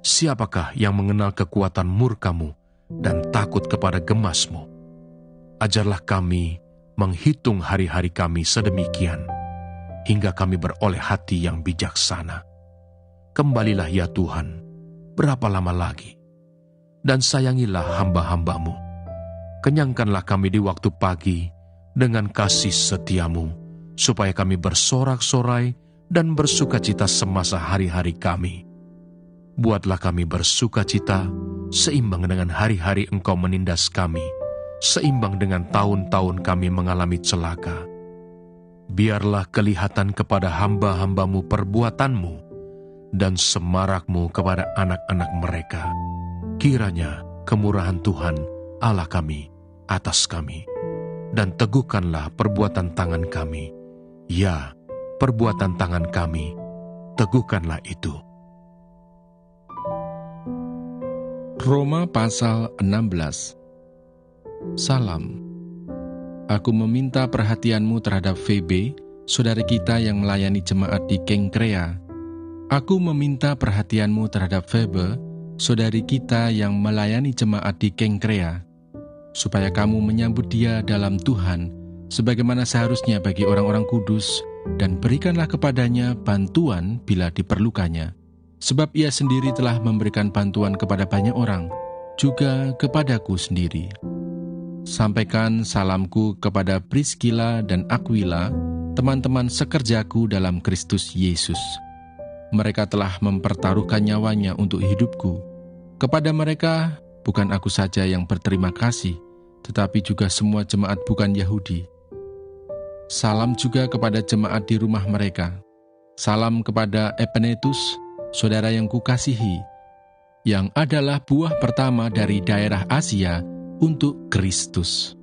siapakah yang mengenal kekuatan murka-Mu dan takut kepada gemas-Mu? Ajarlah kami menghitung hari-hari kami sedemikian, hingga kami beroleh hati yang bijaksana. Kembalilah ya Tuhan, berapa lama lagi? Dan sayangilah hamba-hamba-Mu. Kenyangkanlah kami di waktu pagi dengan kasih setia-Mu, supaya kami bersorak-sorai dan bersukacita semasa hari-hari kami. Buatlah kami bersukacita seimbang dengan hari-hari Engkau menindas kami, seimbang dengan tahun-tahun kami mengalami celaka. Biarlah kelihatan kepada hamba-hamba-Mu perbuatan-Mu, dan semarak-Mu kepada anak-anak mereka. Kiranya kemurahan Tuhan Allah kami atas kami, dan teguhkanlah perbuatan tangan kami. Ya, perbuatan tangan kami, teguhkanlah itu. Roma pasal 16. Salam. Aku meminta perhatianmu terhadap Febe, saudara kita yang melayani jemaat di Kengkrea. Aku meminta perhatianmu terhadap Febe, saudari kita yang melayani jemaat di Kengkrea, supaya kamu menyambut dia dalam Tuhan, sebagaimana seharusnya bagi orang-orang kudus, dan berikanlah kepadanya bantuan bila diperlukannya. Sebab ia sendiri telah memberikan bantuan kepada banyak orang, juga kepadaku sendiri. Sampaikan salamku kepada Priskila dan Aquila, teman-teman sekerjaku dalam Kristus Yesus. Mereka telah mempertaruhkan nyawanya untuk hidupku. Kepada mereka, bukan aku saja yang berterima kasih, tetapi juga semua jemaat bukan Yahudi. Salam juga kepada jemaat di rumah mereka. Salam kepada Epenetus, saudara yang kukasihi, yang adalah buah pertama dari daerah Asia untuk Kristus.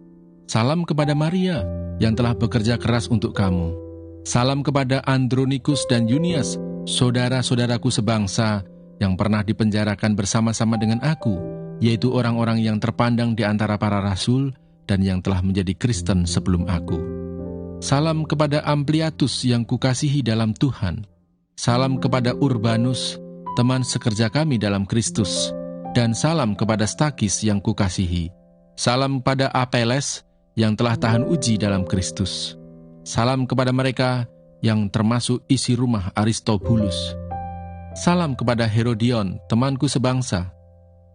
Salam kepada Maria, yang telah bekerja keras untuk kamu. Salam kepada Andronikus dan Yunias, saudara-saudaraku sebangsa, yang pernah dipenjarakan bersama-sama dengan aku, yaitu orang-orang yang terpandang di antara para rasul, dan yang telah menjadi Kristen sebelum aku. Salam kepada Ampliatus yang kukasihi dalam Tuhan. Salam kepada Urbanus, teman sekerja kami dalam Kristus, dan salam kepada Stakis yang kukasihi. Salam kepada Apeles yang telah tahan uji dalam Kristus. Salam kepada mereka yang termasuk isi rumah Aristobulus. Salam kepada Herodion, temanku sebangsa.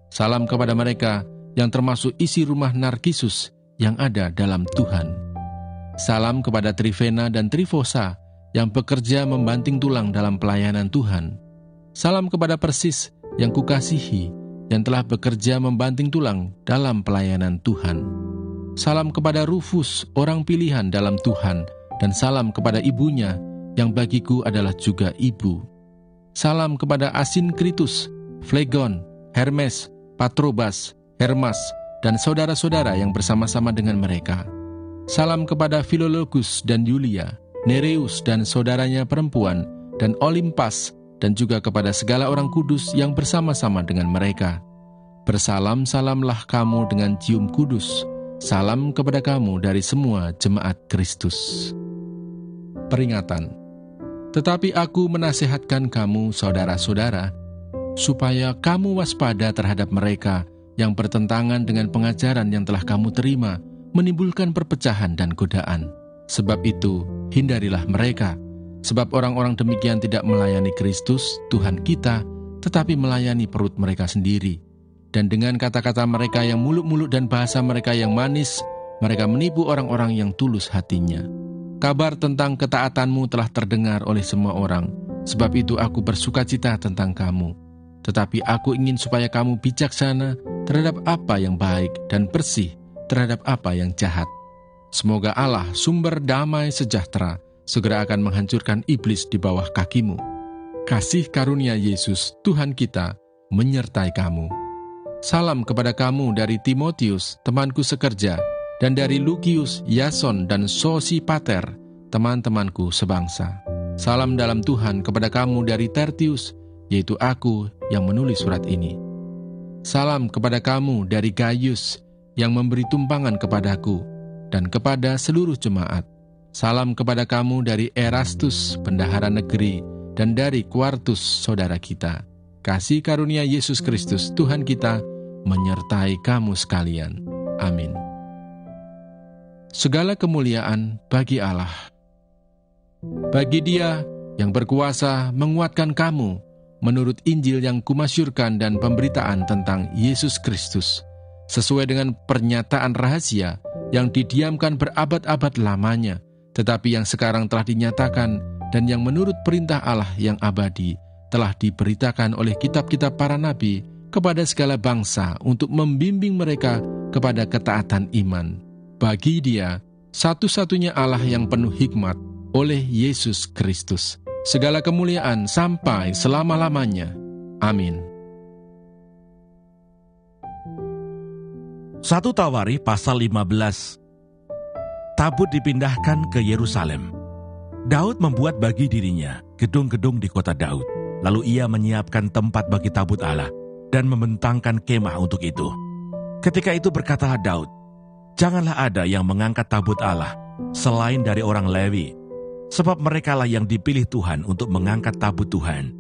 Salam kepada mereka yang termasuk isi rumah Narkisus yang ada dalam Tuhan. Salam kepada Trifena dan Trifosa yang bekerja membanting tulang dalam pelayanan Tuhan. Salam kepada Persis yang kukasihi, yang telah bekerja membanting tulang dalam pelayanan Tuhan. Salam kepada Rufus, orang pilihan dalam Tuhan, dan salam kepada ibunya, yang bagiku adalah juga ibu. Salam kepada Asinkritus, Flegon, Hermes, Patrobas, Hermas, dan saudara-saudara yang bersama-sama dengan mereka. Salam kepada Filologus dan Yulia, Nereus dan saudaranya perempuan, dan Olimpas, dan juga kepada segala orang kudus yang bersama-sama dengan mereka. Bersalam-salamlah kamu dengan cium kudus. Salam kepada kamu dari semua jemaat Kristus. Peringatan. Tetapi aku menasihatkan kamu, saudara-saudara, supaya kamu waspada terhadap mereka yang bertentangan dengan pengajaran yang telah kamu terima, menimbulkan perpecahan dan godaan. Sebab itu, hindarilah mereka, sebab orang-orang demikian tidak melayani Kristus, Tuhan kita, tetapi melayani perut mereka sendiri. Dan dengan kata-kata mereka yang muluk-muluk dan bahasa mereka yang manis, mereka menipu orang-orang yang tulus hatinya. Kabar tentang ketaatanmu telah terdengar oleh semua orang, sebab itu aku bersukacita tentang kamu. Tetapi aku ingin supaya kamu bijaksana terhadap apa yang baik dan bersih terhadap apa yang jahat. Semoga Allah, sumber damai sejahtera, segera akan menghancurkan iblis di bawah kakimu. Kasih karunia Yesus, Tuhan kita, menyertai kamu. Salam kepada kamu dari Timotius, temanku sekerja, dan dari Lukius, Yason, dan Sosipater, teman-temanku sebangsa. Salam dalam Tuhan kepada kamu dari Tertius, yaitu aku yang menulis surat ini. Salam kepada kamu dari Gaius, yang memberi tumpangan kepadaku, dan kepada seluruh jemaat. Salam kepada kamu dari Erastus, bendahara negeri, dan dari Quartus, saudara kita. kasih karunia Yesus Kristus Tuhan kita menyertai kamu sekalian. Amin. Segala kemuliaan bagi Allah. Bagi Dia yang berkuasa menguatkan kamu menurut Injil yang kumasyurkan dan pemberitaan tentang Yesus Kristus, sesuai dengan pernyataan rahasia yang didiamkan berabad-abad lamanya, tetapi yang sekarang telah dinyatakan dan yang menurut perintah Allah yang abadi telah diberitakan oleh kitab-kitab para nabi kepada segala bangsa untuk membimbing mereka kepada ketaatan iman. Bagi Dia, satu-satunya Allah yang penuh hikmat, oleh Yesus Kristus, segala kemuliaan sampai selama-lamanya. Amin. 1 Tawarikh pasal 15. Tabut dipindahkan ke Yerusalem. Daud membuat bagi dirinya gedung-gedung di kota Daud. Lalu ia menyiapkan tempat bagi tabut Allah dan membentangkan kemah untuk itu. Ketika itu berkatalah Daud, "Janganlah ada yang mengangkat tabut Allah selain dari orang Lewi, sebab merekalah yang dipilih Tuhan untuk mengangkat tabut Tuhan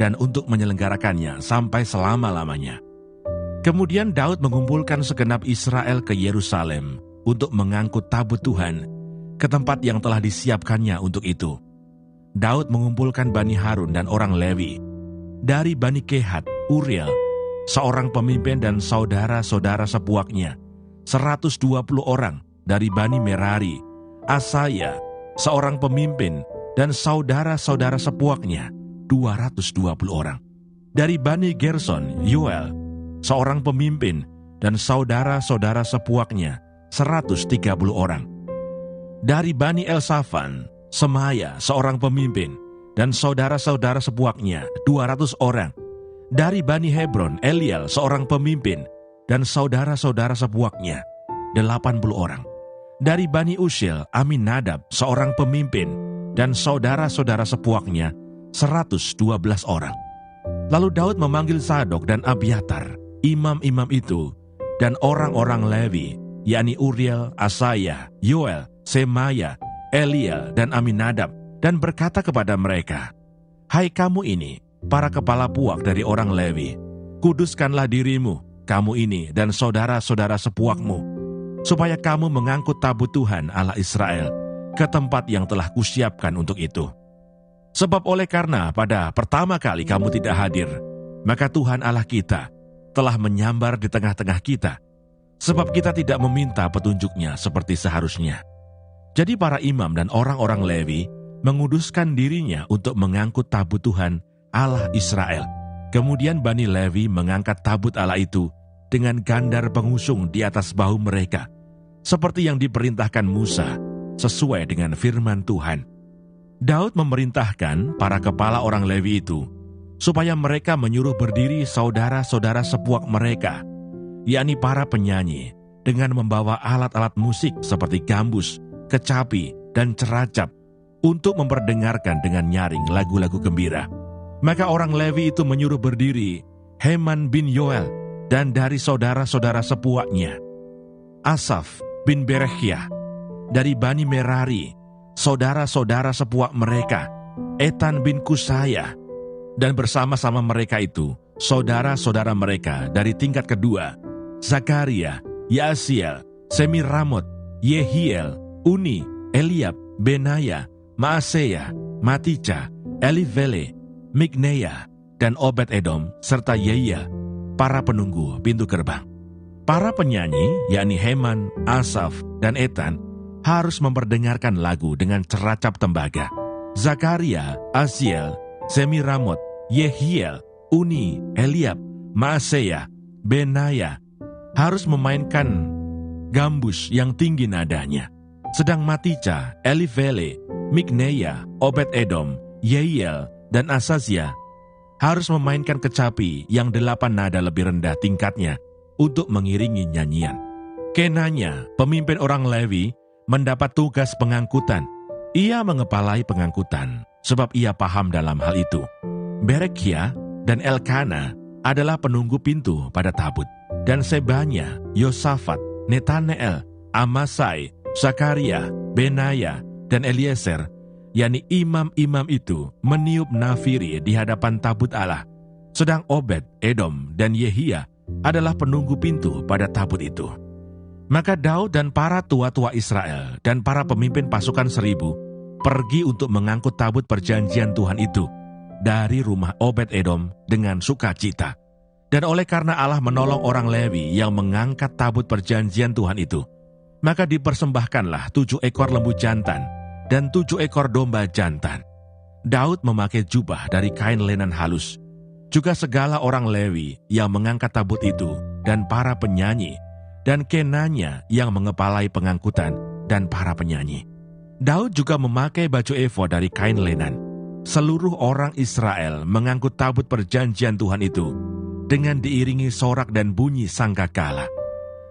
dan untuk menyelenggarakannya sampai selama-lamanya." Kemudian Daud mengumpulkan segenap Israel ke Yerusalem untuk mengangkut tabut Tuhan ke tempat yang telah disiapkannya untuk itu. Daud mengumpulkan Bani Harun dan orang Lewi. Dari Bani Kehat, Uriel, seorang pemimpin dan saudara-saudara sepuaknya, 120 orang. Dari Bani Merari, Asaya, seorang pemimpin dan saudara-saudara sepuaknya, 220 orang. Dari Bani Gerson, Yoel, seorang pemimpin dan saudara-saudara sepuaknya, 130 orang. Dari Bani Elsafan, Semaya, seorang pemimpin, dan saudara-saudara sepuaknya, 200 orang. Dari Bani Hebron, Eliel, seorang pemimpin, dan saudara-saudara sepuaknya, 80 orang. Dari Bani Usiel, Aminadab, seorang pemimpin, dan saudara-saudara sepuaknya, 112 orang. Lalu Daud memanggil Sadok dan Abiatar, imam-imam itu, dan orang-orang Lewi, yakni Uriel, Asaya, Yoel, Semaya, Eliel, dan Aminadab, dan berkata kepada mereka, "Hai kamu ini, para kepala puak dari orang Lewi, kuduskanlah dirimu, kamu ini dan saudara-saudara sepuakmu, supaya kamu mengangkut tabut Tuhan Allah Israel ke tempat yang telah kusiapkan untuk itu. Sebab oleh karena pada pertama kali kamu tidak hadir, maka Tuhan Allah kita telah menyambar di tengah-tengah kita, sebab kita tidak meminta petunjuknya seperti seharusnya." Jadi para imam dan orang-orang Lewi menguduskan dirinya untuk mengangkut tabut Tuhan Allah Israel. Kemudian Bani Lewi mengangkat tabut Allah itu dengan gandar pengusung di atas bahu mereka, seperti yang diperintahkan Musa, sesuai dengan firman Tuhan. Daud memerintahkan para kepala orang Lewi itu, supaya mereka menyuruh berdiri saudara-saudara sepuak mereka, yakni para penyanyi, dengan membawa alat-alat musik seperti gambus, kecapi, dan ceracap untuk memperdengarkan dengan nyaring lagu-lagu gembira. Maka orang Lewi itu menyuruh berdiri Heman bin Yoel dan dari saudara-saudara sepuaknya, Asaf bin Berekhia. Dari Bani Merari, saudara-saudara sepuak mereka, Etan bin Kusaya. Dan bersama-sama mereka itu, saudara-saudara mereka dari tingkat kedua, Zakaria, Yaasiel, Semiramot, Yehiel, Uni, Eliab, Benaya, Maaseya, Matica, Elivele, Mikneya, dan Obed-Edom, serta Yehiel, para penunggu pintu gerbang. Para penyanyi, yakni Heman, Asaf, dan Etan, harus memperdengarkan lagu dengan ceracap tembaga. Zakaria, Asiel, Semiramot, Yehiel, Uni, Eliab, Maaseya, Benaya harus memainkan gambus yang tinggi nadanya. Sedang Matica, Elivele, Mikneya, Obed-Edom, Yehiel, dan Asazia harus memainkan kecapi yang 8 nada lebih rendah tingkatnya untuk mengiringi nyanyian. Kenanya, pemimpin orang Lewi, mendapat tugas pengangkutan. Ia mengepalai pengangkutan, sebab ia paham dalam hal itu. Berekhia dan Elkana adalah penunggu pintu pada tabut, dan Sebanya, Yosafat, Netaneel, Amasai, Zakaria, Benaya, dan Eliezer, yakni imam-imam itu, meniup nafiri di hadapan tabut Allah, Sedang Obed, Edom, dan Yehia adalah penunggu pintu pada tabut itu. Maka Daud dan para tua-tua Israel dan para pemimpin pasukan 1.000 pergi untuk mengangkut tabut perjanjian Tuhan itu dari rumah Obed Edom dengan sukacita. Dan oleh karena Allah menolong orang Lewi yang mengangkat tabut perjanjian Tuhan itu, maka dipersembahkanlah 7 ekor lembu jantan dan 7 ekor domba jantan. Daud memakai jubah dari kain lenan halus. Juga segala orang Lewi yang mengangkat tabut itu, dan para penyanyi, dan Kenanya yang mengepalai pengangkutan, dan para penyanyi. Daud juga memakai baju efod dari kain lenan. Seluruh orang Israel mengangkut tabut perjanjian Tuhan itu, dengan diiringi sorak dan bunyi sangkakala,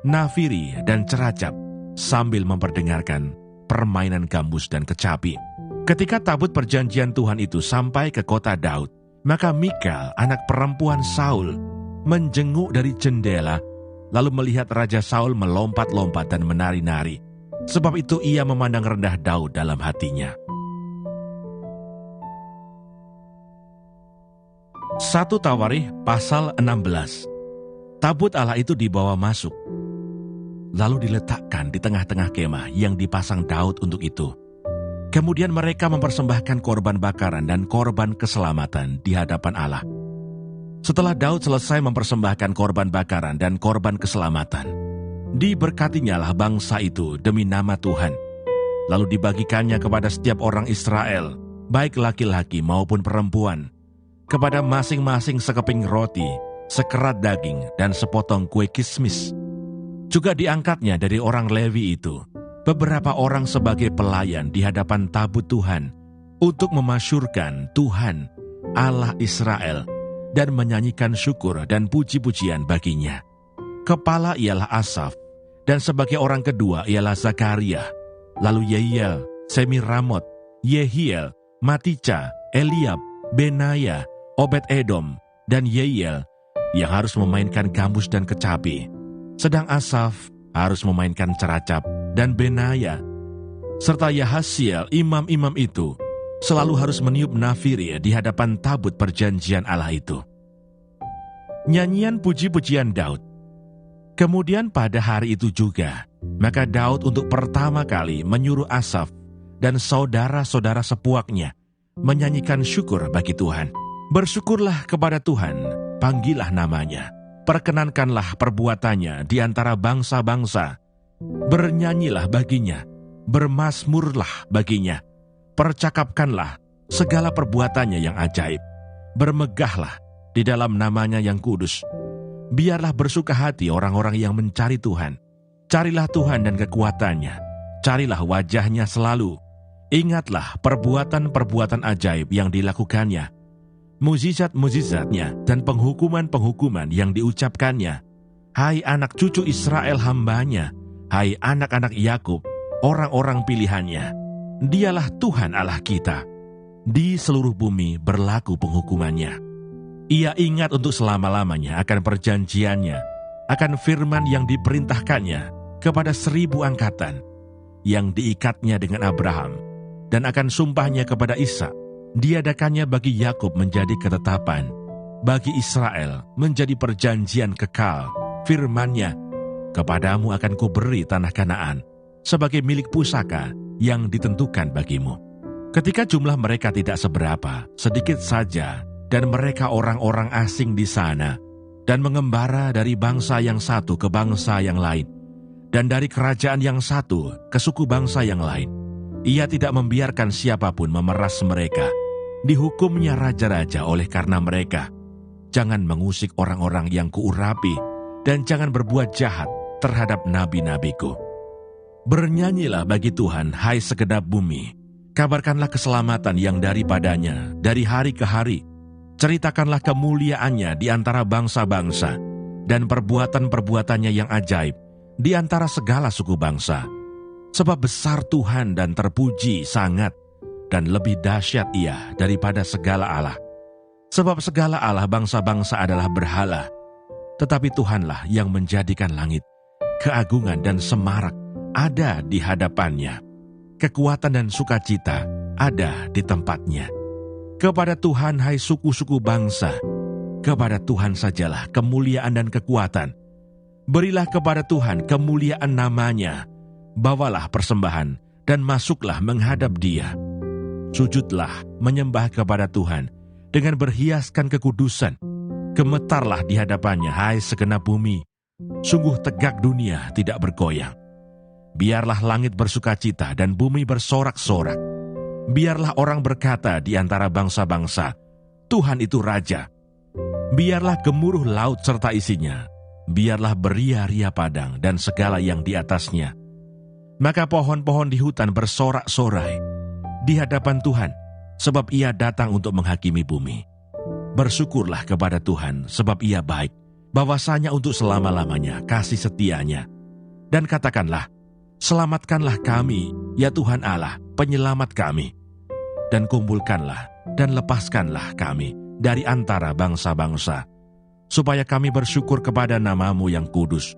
nafiri dan ceracap, sambil memperdengarkan permainan gambus dan kecapi. Ketika tabut perjanjian Tuhan itu sampai ke kota Daud, maka Mikal, anak perempuan Saul, menjenguk dari jendela, lalu melihat Raja Saul melompat-lompat dan menari-nari. Sebab itu ia memandang rendah Daud dalam hatinya. 1 Tawarikh pasal 16. Tabut Allah itu dibawa masuk, lalu diletakkan di tengah-tengah kemah yang dipasang Daud untuk itu. Kemudian mereka mempersembahkan korban bakaran dan korban keselamatan di hadapan Allah. Setelah Daud selesai mempersembahkan korban bakaran dan korban keselamatan, diberkatinyalah bangsa itu demi nama Tuhan. Lalu dibagikannya kepada setiap orang Israel, baik laki-laki maupun perempuan, kepada masing-masing sekeping roti, sekerat daging, dan sepotong kue kismis. Juga diangkatnya dari orang Lewi itu beberapa orang sebagai pelayan di hadapan tabut Tuhan untuk memasyurkan Tuhan, Allah Israel, dan menyanyikan syukur dan puji-pujian baginya. Kepala ialah Asaf, dan sebagai orang kedua ialah Zakaria, lalu Yeiel, Semiramot, Yehiel, Matica, Eliab, Benaya, Obed Edom, dan Yeiel yang harus memainkan gambus dan kecapi. Sedang Asaf harus memainkan ceracap, dan Benaya, serta Yahasiel, imam-imam itu, selalu harus meniup nafiri di hadapan tabut perjanjian Allah itu. Nyanyian puji-pujian Daud. Kemudian pada hari itu juga, maka Daud untuk pertama kali menyuruh Asaf dan saudara-saudara sepuaknya menyanyikan syukur bagi Tuhan. Bersyukurlah kepada Tuhan, panggillah namanya, perkenankanlah perbuatannya di antara bangsa-bangsa. Bernyanyilah baginya, bermazmurlah baginya, percakapkanlah segala perbuatannya yang ajaib. Bermegahlah di dalam namanya yang kudus. Biarlah bersuka hati orang-orang yang mencari Tuhan. Carilah Tuhan dan kekuatannya, carilah wajahnya selalu. Ingatlah perbuatan-perbuatan ajaib yang dilakukannya, mukjizat-mukjizatnya dan penghukuman-penghukuman yang diucapkannya. Hai anak cucu Israel hambanya, hai anak-anak Yakub, orang-orang pilihannya. Dialah Tuhan Allah kita. Di seluruh bumi berlaku penghukumannya. Ia ingat untuk selama-lamanya akan perjanjiannya, akan firman yang diperintahkannya kepada 1000 angkatan, yang diikatnya dengan Abraham, dan akan sumpahnya kepada Ishak. Diadakannya bagi Yakub menjadi ketetapan, bagi Israel menjadi perjanjian kekal. Firman-Nya, kepadamu akan kuberi tanah Kanaan sebagai milik pusaka yang ditentukan bagimu. Ketika jumlah mereka tidak seberapa, sedikit saja, dan mereka orang-orang asing di sana, dan mengembara dari bangsa yang satu ke bangsa yang lain, dan dari kerajaan yang satu ke suku bangsa yang lain, ia tidak membiarkan siapapun memeras mereka. Dihukumnya raja-raja oleh karena mereka. Jangan mengusik orang-orang yang kuurapi, dan jangan berbuat jahat terhadap nabi-nabiku. Bernyanyilah bagi Tuhan, hai segenap bumi. Kabarkanlah keselamatan yang daripadanya dari hari ke hari. Ceritakanlah kemuliaannya di antara bangsa-bangsa, dan perbuatan-perbuatannya yang ajaib di antara segala suku bangsa. Sebab besar Tuhan dan terpuji sangat, dan lebih dahsyat Ia daripada segala Allah. Sebab segala Allah bangsa-bangsa adalah berhala, tetapi Tuhanlah yang menjadikan langit. Keagungan dan semarak ada di hadapannya. Kekuatan dan sukacita ada di tempatnya. Kepada Tuhan hai suku-suku bangsa, kepada Tuhan sajalah kemuliaan dan kekuatan. Berilah kepada Tuhan kemuliaan namanya. Bawalah persembahan dan masuklah menghadap Dia. Sujudlah menyembah kepada Tuhan dengan berhiaskan kekudusan. Gemetarlah di hadapannya, hai segenap bumi. Sungguh tegak dunia tidak bergoyang. Biarlah langit bersukacita dan bumi bersorak-sorak. Biarlah orang berkata di antara bangsa-bangsa, Tuhan itu Raja. Biarlah gemuruh laut serta isinya. Biarlah beria-ria padang dan segala yang di atasnya. Maka pohon-pohon di hutan bersorak-sorai di hadapan Tuhan, sebab Ia datang untuk menghakimi bumi. Bersyukurlah kepada Tuhan, sebab Ia baik, bahwasanya untuk selama-lamanya kasih setianya. Dan katakanlah, selamatkanlah kami, ya Tuhan Allah, penyelamat kami. Dan kumpulkanlah dan lepaskanlah kami dari antara bangsa-bangsa, supaya kami bersyukur kepada nama-Mu yang kudus,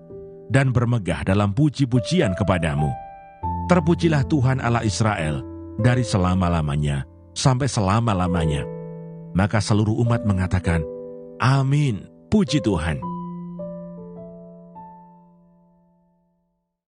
dan bermegah dalam puji-pujian kepadamu. Terpujilah Tuhan Allah Israel, dari selama-lamanya sampai selama-lamanya. Maka seluruh umat mengatakan, Amin, puji Tuhan.